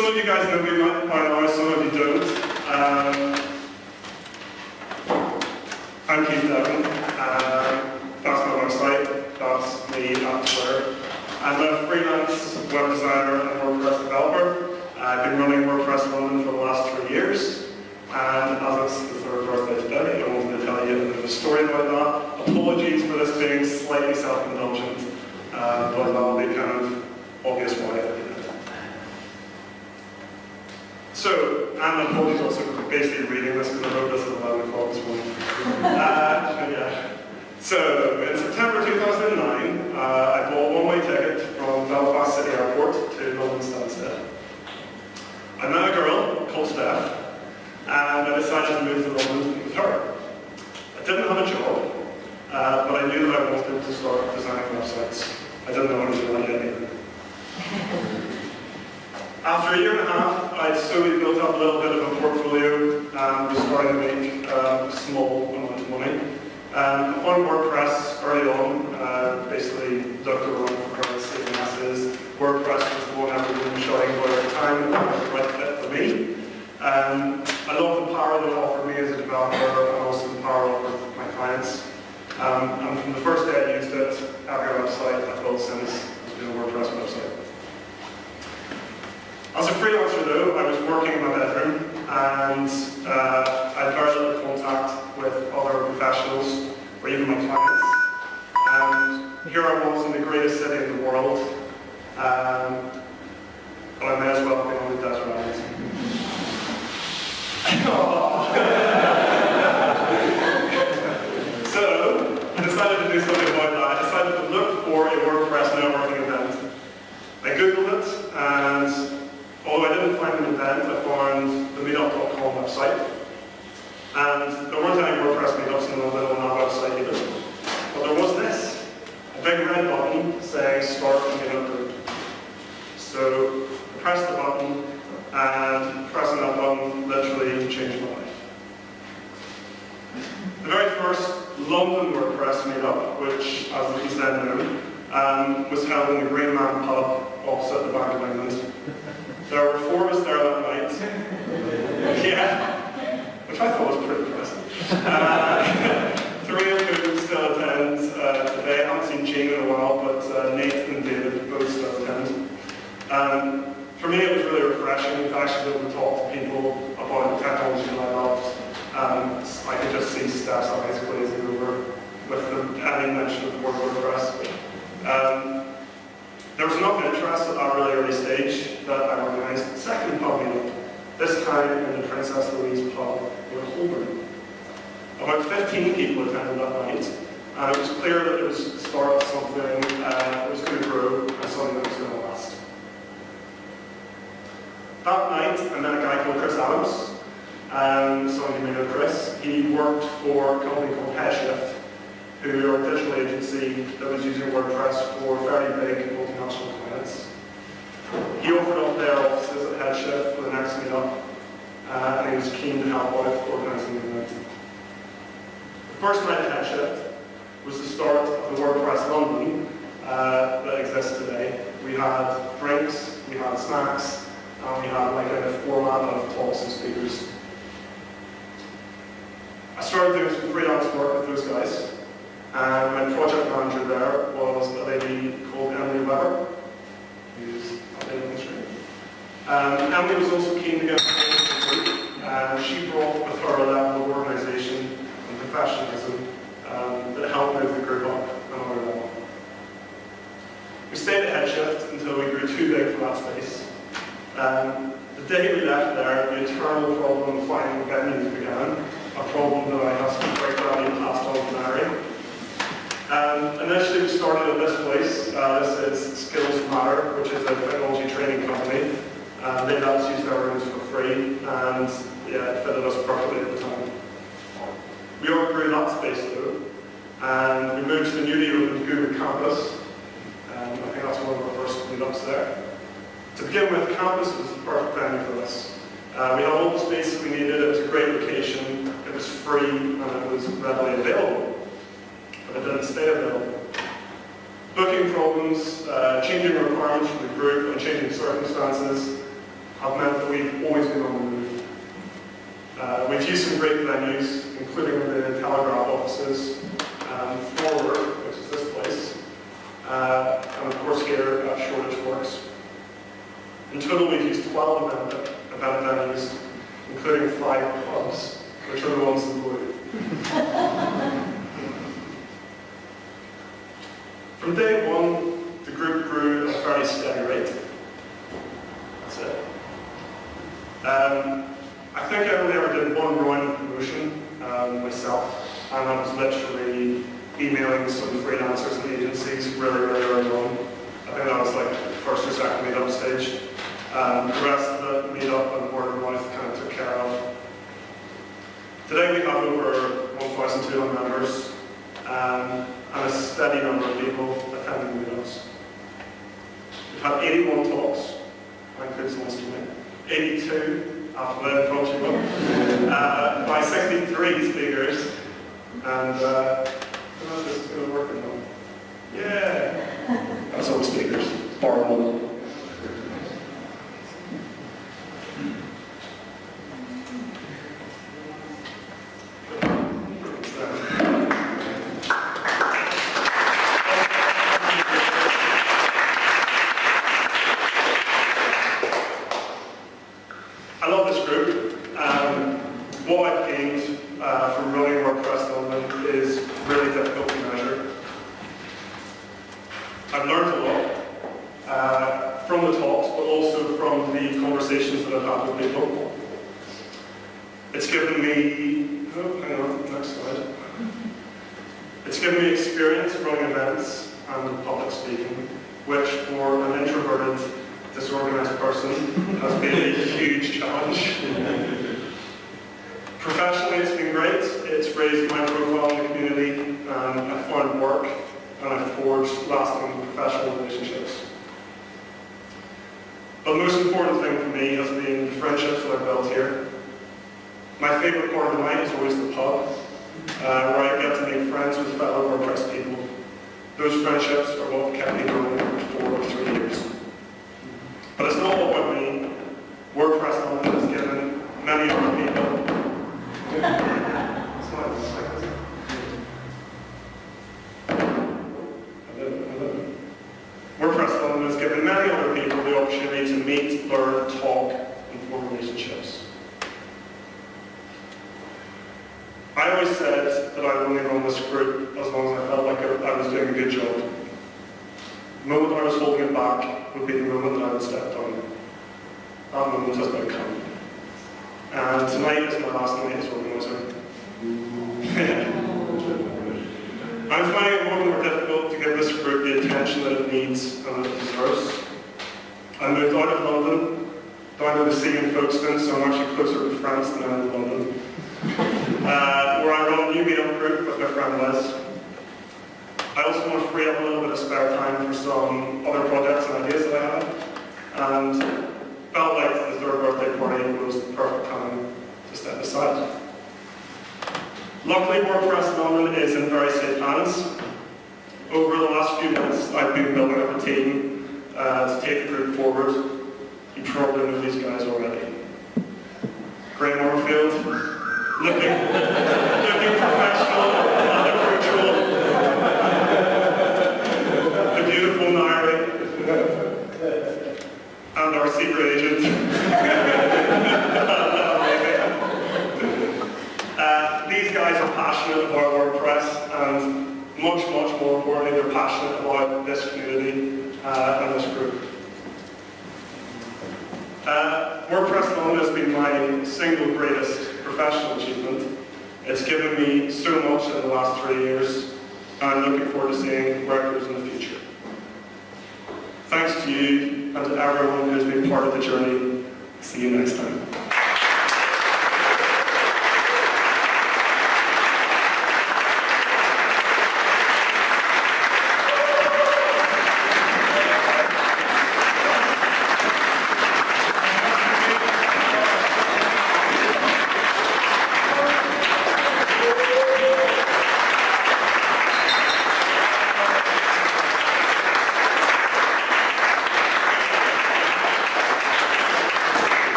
Some of you guys know me by now, some of you don't. I'm Devon. That's my website. That's me at Twitter. I'm a freelance web designer and WordPress developer. I've been running WordPress London for the last 3 years. And as it's the third birthday today, I wanted to tell you a bit of a story about that. Apologies for this being slightly self-indulgent, but that'll be kind of obvious why I did it. So, and apologies also for basically reading this because I wrote this at 11 o'clock this morning. Yeah. So, in September 2009, I bought a one-way ticket from Belfast City Airport to London Stansted. I met a girl called Steph, and I decided to move to London with her. I didn't have a job, but I knew that I wanted to start designing websites. I didn't know anything about it either. After a year and a half, I'd slowly built up a little bit of a portfolio and was starting to make a small amount of money. I found WordPress early on, basically looked around for CMSs. WordPress was the one everyone was shouting about at the time, and that was the right fit for me. I love the power that it offered me as a developer and also the power it offered my clients. And from the first day I used it, every website I've built since has been a WordPress website. As a freelancer though, I was working in my bedroom and I had very little contact with other professionals or even my clients. And here I was in the greatest city in the world, but I may as well be on the desert island. So, I decided to do something about that. I decided to look for a WordPress networking event. I googled it, and although I didn't find an event, I found the Meetupcom website. And there weren't any WordPress meetups in London on that website either. But there was this, a big red button saying start a meetup group. So I pressed the button, and pressing that button literally changed my life. The very first London WordPress meetup, which, as it was then known, was held in the Green Man pub opposite the Bank of England. There were 4 of us there that night. Yeah, which I thought was pretty impressive. 3 of whom still attend today. I haven't seen Jean in a while, but Nate and David both still attend. For me, it was really refreshing to actually be able to talk to people about the technology that I loved. I could just see Steph's eyes glazing over with any mention of the word WordPress. There was enough interest at that really early stage that I organised the second pub meetup, this time in the Princess Louise pub in Holborn. About 15 people attended that night, and it was clear that it was the start of something that was going to grow and something that was going to last. That night, I met a guy called Chris Adams. Some of you may know Chris. He worked for a company called Headshift, who are a digital agency that was using WordPress for very big multinational clients. He offered up their offices at Headshift for the next meetup, and he was keen to help out with organising the event. The first night at Headshift was the start of the WordPress London that exists today. We had drinks, we had snacks, and we had like a format of talks and speakers. I started doing some freelance work with those guys. And my project manager there was a lady called Emily Weber, who's up there on the screen. Emily was also keen to get involved in the group, and she brought with her a level of organisation and professionalism that helped move the group up another level. We stayed at Headshift until we grew too big for that space. The day we left there, the eternal problem of finding venues began, a problem that I have some quite gladly passed on to Mary. Initially we started at this place. This is Skills Matter, which is a technology training company. They let us use their rooms for free, and yeah, it fitted us perfectly at the time. We outgrew that space though, and we moved to the newly opened Google Campus. I think that's one of our first meetups there. To begin with, Campus was the perfect venue for this. We had all the space that we needed. It was a great location. It was free, and it was readily available. But it didn't stay available. Booking problems, changing requirements for the group, and changing circumstances have meant that we've always been on the move. We've used some great venues, including the Telegraph offices, Forward, which is this place, and of course here at Shoreditch Works. In total, we've used 12 event venues, including 5 pubs, which are the ones in blue. From day one, the group grew at a very steady rate. That's it. I think I only ever did one round of promotion myself, and that was literally emailing some freelancers and agencies really early on. I think that was like the first or second meetup stage. The rest of the meetup and word of mouth kind of took care of. Today we have over 1,200 members and a steady number of people attending meetups. We've had 81 talks, that includes most of me, 82 after the approaching one, by 63 speakers, and this is going to work now. Yeah! That's all the speakers, bar one. I love this group. What I've gained from running WordPress London is really difficult to measure. I've learned a lot from the talks, but also from the conversations that I've had with people. It's given me, hang on, next slide. It's given me experience running events and public speaking, which for an introverted, disorganized person has been a huge challenge. Professionally, it's been great. It's raised my profile in the community, and I've found work, and I've forged lasting professional relationships. But the most important thing for me has been the friendships that I've built here. My favorite part of the night is always the pub, where I get to make friends with fellow WordPress people. Those friendships are what kept me going for 4 or 3 years. But it's not all about me. WordPress London has given many other people. It's not like this. Hello. WordPress London has given many other people the opportunity to meet, learn, talk, and form relationships. I always said that I would only run this group as long as I felt like I was doing a good job. The moment I was holding it back would be the moment that I would step down. That moment has now come. And tonight is my last night as organizer. I'm finding it more and more difficult to give this group the attention that it needs and that it deserves. I moved out of London, down to the sea in Folkestone, so I'm actually closer to France than I am to London. Where I run a new meetup group with my friend Liz. I also want to free up a little bit of spare time for some other projects and ideas that I have, and felt like the 3rd birthday party was the perfect time to step aside. Luckily, WordPress London is in very safe hands. Over the last few months, I've been building up a team to take the group forward. You probably know these guys already. Graham Orfield, looking professional and approachable. The beautiful Nairi, and our secret agent. These guys are passionate about WordPress, and much more importantly, they're passionate about this community and this group. WordPress London has been my single greatest professional achievement. It's given me so much in the last 3 years, and I'm looking forward to seeing where it goes in the future. Thanks to you and to everyone who's been part of the journey. See you next time.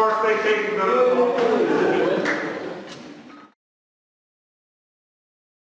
birthday cake.